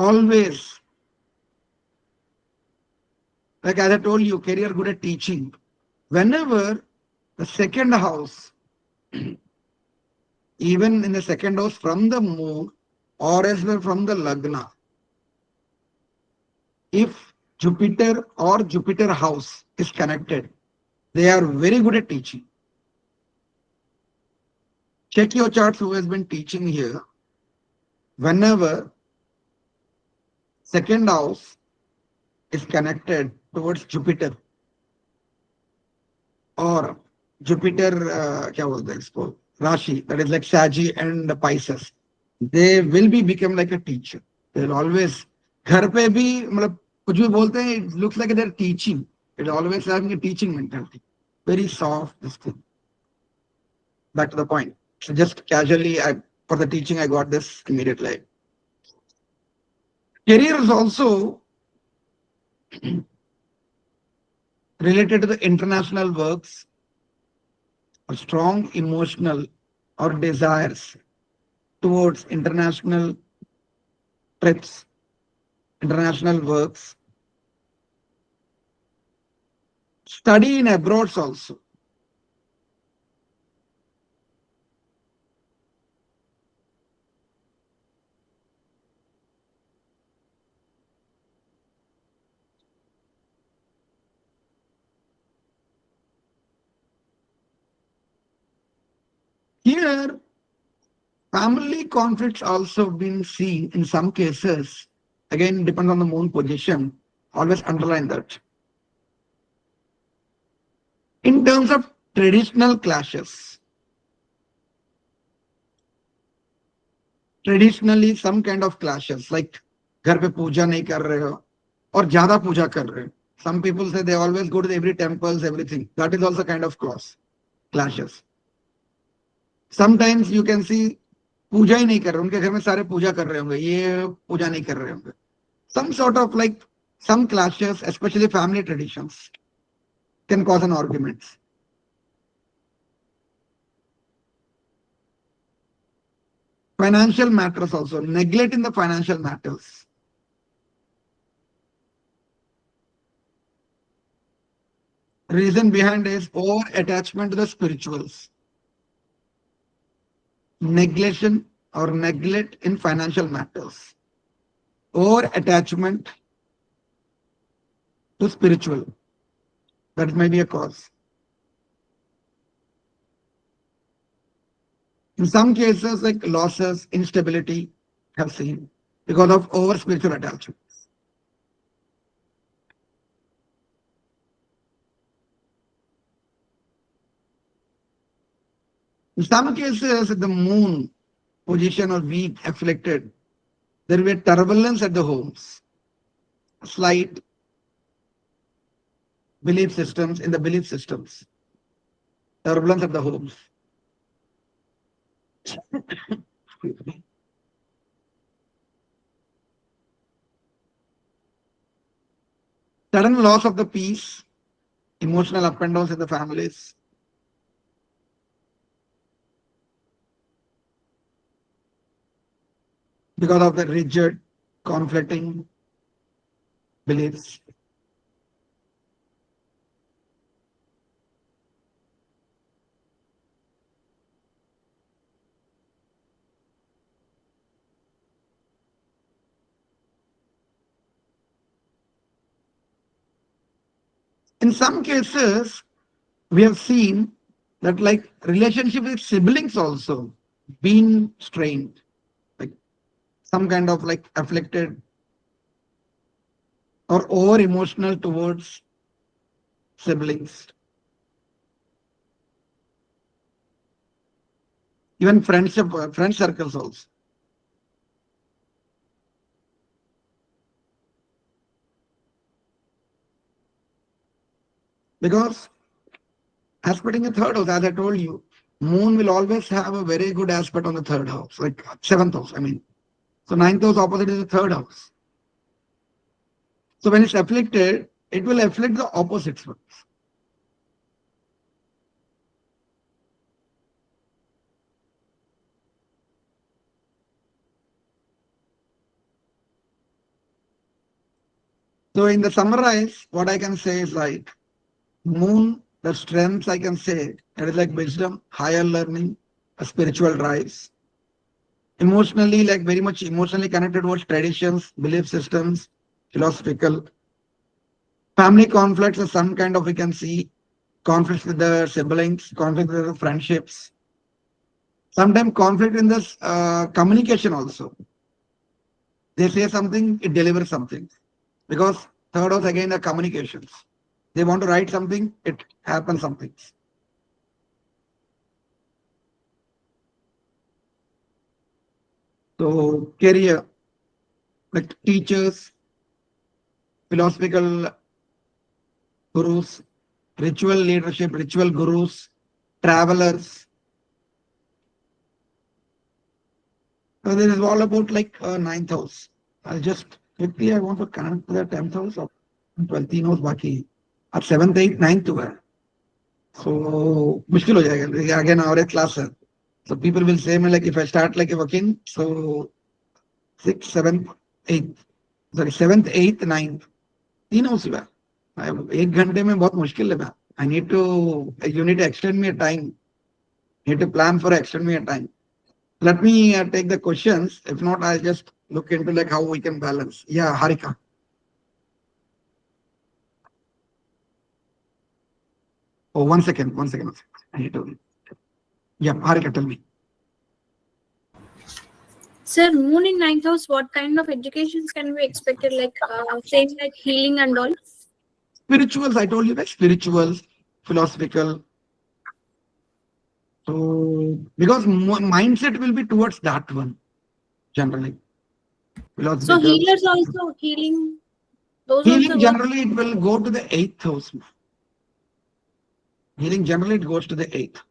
Always, like as I told you, career good at teaching. Whenever the second house, even in the second house from the moon or as well from the lagna, if Jupiter or Jupiter house is connected, they are very good at teaching. Check your charts who has been teaching here. Whenever second house is connected towards Jupiter or Jupiter, क्या बोलते हैं इसको, Rashi, that is like Saggy and Pisces, they will be become like a teacher. They'll always, घर पे भी मतलब कुछ भी बोलते हैं, it looks like they're teaching. It always having a teaching mentality. Very soft, this thing. Back to the point. So just casually, for the teaching, I got this immediately. Career is also related to the international works or strong emotional or desires towards international trips, international works, study in abroad also. Here, family conflicts also been seen in some cases. Again, depends on the moon position. Always underline that. In terms of traditional clashes, traditionally some kind of clashes like घर पे पूजा नहीं कर रहे हो और ज्यादा पूजा कर रहे हो. Some people say they always go to every temples, everything. That is also kind of clashes. Sometimes you can see पूजा ही नहीं कर रहे, उनके घर में सारे पूजा कर रहे होंगे, ये पूजा नहीं कर रहे होंगे. Some sort of like some clashes, especially family traditions, can cause an argument. Financial matters also, neglect in the financial matters. Reason behind is over attachment to the spirituals. Neglection or neglect in financial matters. Over attachment to spiritual. That may be a cause. In some cases, like losses, instability, have seen because of over spiritual attachment. In some cases, the moon position or weak afflicted, there will be turbulence at the homes, slight belief systems, in the belief systems, turbulence at the homes. Sudden loss of the peace, emotional up and downs in the families, because of the rigid, conflicting beliefs. In some cases, we have seen that like relationship with siblings also been strained, like some kind of like afflicted or over emotional towards siblings. Even friendship, friend circles also. Because aspect in the third house, as I told you, moon will always have a very good aspect on the third house, like seventh house, I mean. So ninth house opposite is the third house. So when it's afflicted, it will afflict the opposites. So in the summarize, what I can say is like moon, the strengths I can say, it is like wisdom, higher learning, a spiritual drives. Emotionally, like very much emotionally connected towards traditions, belief systems, philosophical. Family conflicts are some kind of, we can see, conflicts with the siblings, conflict with the friendships. Sometimes conflict in this communication also. They say something, it delivers something. Because third house again are communications. They want to write something, it happens something. So career, like teachers, philosophical gurus, ritual leadership, ritual gurus, travelers. So this is all about like ninth house. I'll just quickly, I want to connect to the 10th house or 12th house baki. At 7th, 8th, 9th to है. So मुश्किल हो जाएगा. Again, our class है. So people will say me like if I start like working, so 6th, 7th, 8th. Sorry, 7th, 8th, 9th. 3 hours हुआ. 1 घंटे में बहुत मुश्किल है. I need to, you need to extend me a time. You need to plan for extend me a time. Let me take the questions. If not, I'll just look into like how we can balance. Yeah, Harika. Oh, one second. I need to. Yeah, Harika, tell me. Sir, moon in ninth house, what kind of educations can be expected? Like same like healing and all? Spirituals, I told you, like spirituals, philosophical. So because mindset will be towards that one, generally. So healers also healing. Those Healing also generally it will go to the 8th house. Healing generally it goes to the 8th.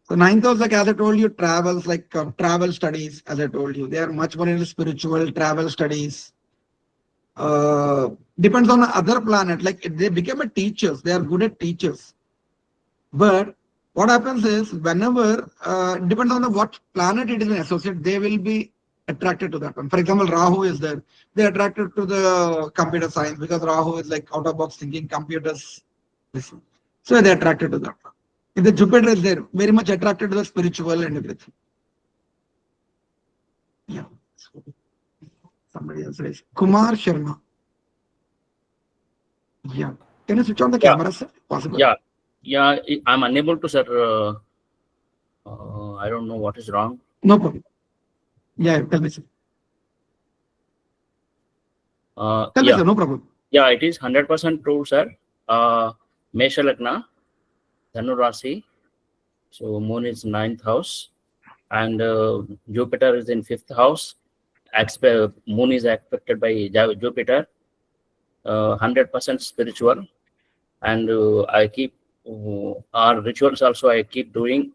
So 9th house, like as I told you, travels, like travel studies, as I told you, they are much more into spiritual travel studies. Depends on the other planet, like they become a teachers, they are good at teachers. But what happens is whenever, depends on the what planet it is associated, they will be attracted to that one. For example, Rahu is there. They're attracted to the computer science because Rahu is like out of box thinking, computers. Listen. So they're attracted to that one. If the Jupiter is there, very much attracted to the spiritual and everything. Yeah. Somebody else raised. Kumar Sharma. Yeah. Can you switch on the camera, sir? Possible? Yeah, I'm unable to, sir. I don't know what is wrong. No problem. Yeah, tell me, sir. Tell me, sir, no problem. Yeah, it is 100% true, sir. Mesha Lagna, Dhanu Rasi. So moon is 9th house, and Jupiter is in 5th house. Moon is expected by Jupiter. 100% spiritual, and I keep our rituals also I keep doing,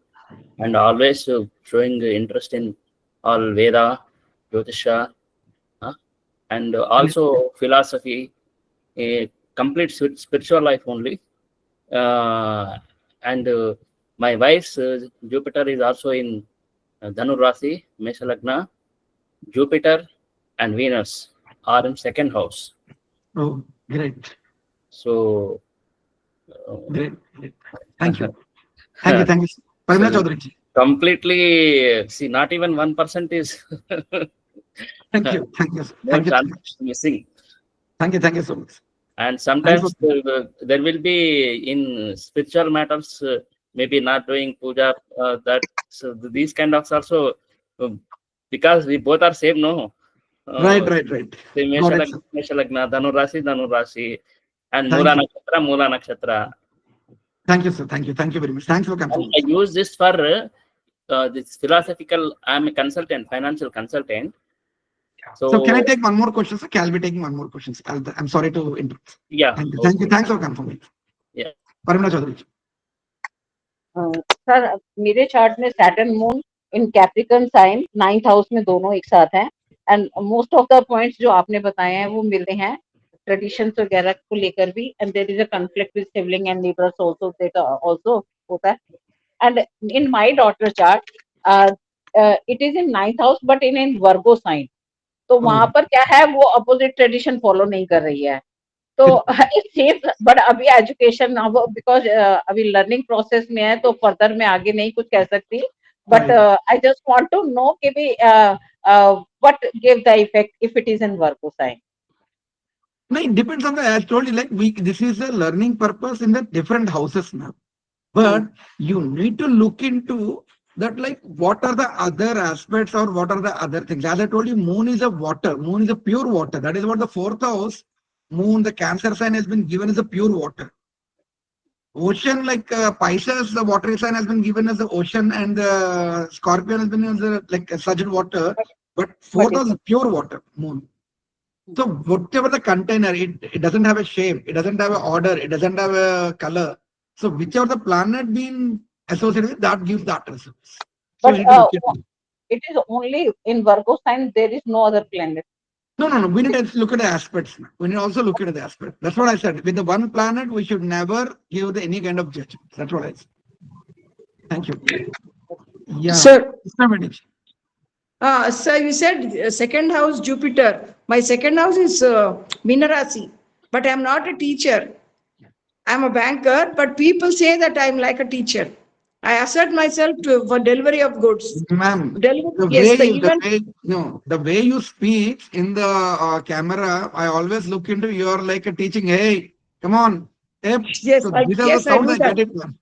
and always showing interest in all Veda, Jyotisha, and also philosophy, a complete spiritual life only. And my wife's Jupiter is also in Dhanu Rasi, Mesha Lagna, Jupiter and Venus are in second house. Oh, great. So, Great. Thank you. Thank you. Parimla Chaudhary ji. Completely, see, not even 1% is Thank you. no chance missing. Thank you so much. And sometimes there will be in spiritual matters, maybe not doing puja, that, so these kind of also, because we both are same, no? Right. Mesha Lagna, Dhanu Rasi, and Mula Nakshatra. Thank you, sir. Thank you very much. Thanks for confirming. I use this for this philosophical. I'm a consultant, financial consultant. So can I take one more question, sir? I'll be taking one more question. I'm sorry to interrupt. Yeah. Thank you. Thanks for confirming. Yeah. Parimla Chaudhary ji. Sir मेरे chart में Saturn moon in Capricorn sign 9th house में दोनों एक साथ हैं and most of the points जो आपने बताए हैं वो मिलते हैं ट्रेडिशंस वगैरह को लेकर भी and there is a conflict with sibling and neighbours also that also होता है and in my daughter chart it is in 9th house but in Virgo sign तो वहां पर क्या है वो अपोजिट ट्रेडिशन फॉलो नहीं कर रही है तो इट सेव्स बट अभी एजुकेशन बिकॉज अभी लर्निंग प्रोसेस में है तो फर्दर में आगे नहीं कुछ कह सकती but I just want to know कि भी what give the effect if it is in Virgo sign No, it depends on the, I told you, like this is a learning purpose in the different houses now. But you need to look into that, like what are the other aspects or what are the other things. As I told you, moon is a water. Moon is a pure water. That is what the 4th house, moon, the Cancer sign has been given as a pure water. Ocean, like Pisces, the water sign has been given as the ocean, and the Scorpion has been as a, like a such water. But 4th house is pure water, moon. So whatever the container, it doesn't have a shape, it doesn't have an order, it doesn't have a color. So whichever the planet being associated with, that gives that results. So it is only in Virgo sign, there is no other planet. No. We need to look at the aspects. We need to also look at the aspect. That's what I said. With the one planet, we should never give any kind of judgment. That's what I said. Thank you. Yeah. Sir. Sir, you said second house Jupiter. My second house is Meena Rasi, but I'm not a teacher. I'm a banker, but people say that I'm like a teacher. I assert myself for delivery of goods. Ma'am, the way you speak in the camera, I always look into you're like a teaching. Hey, come on. Hey. Yes, so these are the sounds I get it, ma'am.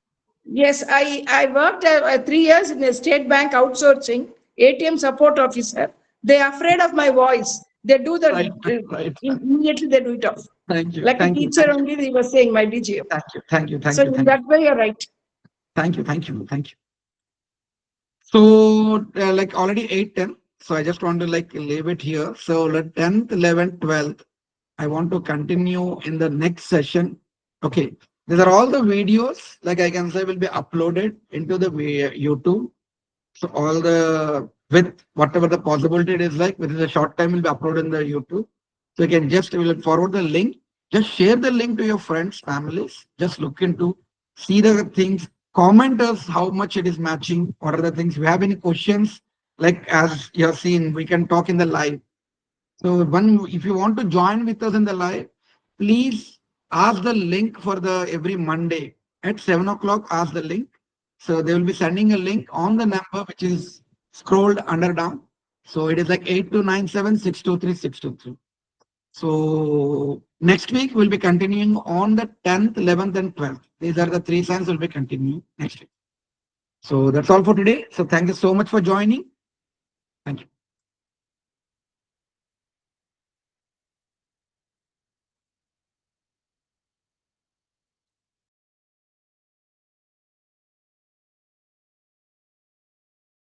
Yes, I worked 3 years in a state bank outsourcing, ATM support officer. They're afraid of my voice. They do the immediately they do it off. Thank you. Like a teacher only, they were saying my DGM. Thank you. So in that way, you're right. Thank you. So like already 8:10. So I just want to like leave it here. So the 10th, 11th, 12th, I want to continue in the next session. Okay. These are all the videos, like I can say, will be uploaded into the YouTube. So all the, with whatever the possibility it is, like within a short time will be uploaded in the YouTube. So you can just will forward the link. Just share the link to your friends, families. Just look into, see the things, comment us how much it is matching. What are the things? If you have any questions, like as you have seen, we can talk in the live. So if you want to join with us in the live, please ask the link for the every Monday at 7 o'clock. Ask the link. So they will be sending a link on the number which is scrolled under down. So it is like 8297-623-623. So next week we'll be continuing on the 10th, 11th, and 12th. These are the 3 signs we'll be continuing next week. So that's all for today. So thank you so much for joining.